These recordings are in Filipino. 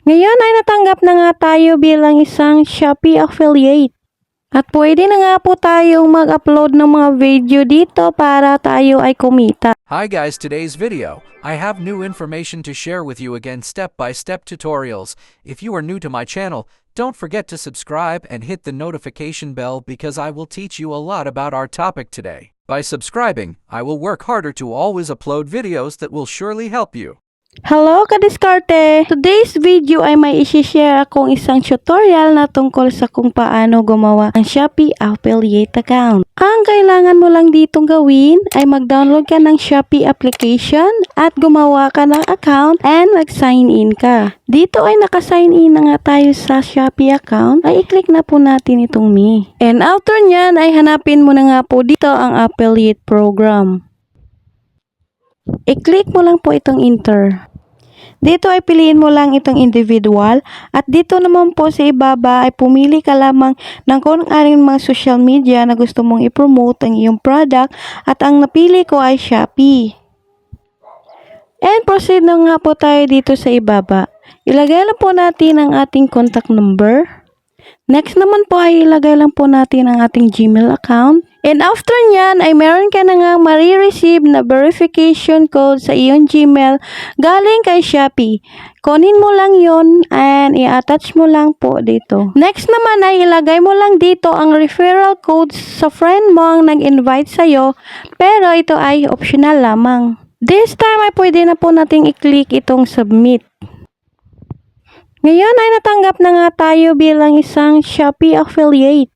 Ngayon ay natanggap na nga tayo bilang isang Shopee affiliate. At pwede na nga po tayong mag-upload ng mga video dito para tayo ay kumita. Hi guys, today's video, I have new information to share with you again step-by-step tutorials. If you are new to my channel, don't forget to subscribe and hit the notification bell because I will teach you a lot about our topic today. By subscribing, I will work harder to always upload videos that will surely help you. Hello kadiskarte! Today's video ay may isi-share akong isang tutorial na tungkol sa kung paano gumawa ng Shopee affiliate account. Ang kailangan mo lang ditong gawin ay mag-download ka ng Shopee application at gumawa ka ng account and mag-sign in ka. Dito ay naka-sign in na nga tayo sa Shopee account, ay i-click na po natin itong me. And after nyan ay hanapin mo na nga po dito ang affiliate program. I-click mo lang po itong enter. Dito ay piliin mo lang itong individual at dito naman po sa ibaba ay pumili ka lamang ng kung anong mga social media na gusto mong i-promote ang iyong product at ang napili ko ay Shopee. And proceed na nga po tayo dito sa ibaba. Ilagay lang po natin ang ating contact number. Next naman po ay ilagay lang po natin ang ating Gmail account. And after nyan ay meron ka na nga marireceive na verification code sa iyong Gmail galing kay Shopee. Kunin mo lang yon and i-attach mo lang po dito. Next naman ay ilagay mo lang dito ang referral code sa friend mo ang nag-invite sa'yo, pero ito ay optional lamang. This time ay pwede na po nating i-click itong submit. Ngayon ay natanggap na nga tayo bilang isang Shopee affiliate.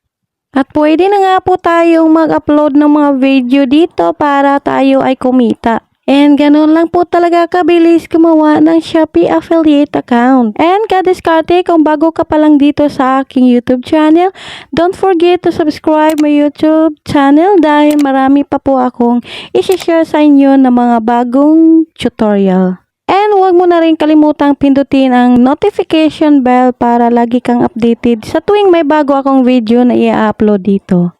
At pwede na nga po tayong mag-upload ng mga video dito para tayo ay kumita. And ganun lang po talaga kabilis gumawa ng Shopee affiliate account. And kadiskarte, kung bago ka pa lang dito sa aking YouTube channel, don't forget to subscribe my YouTube channel dahil marami pa po akong isi-share sa inyo ng mga bagong tutorial. And huwag mo na rin kalimutang pindutin ang notification bell para lagi kang updated sa tuwing may bago akong video na i-upload dito.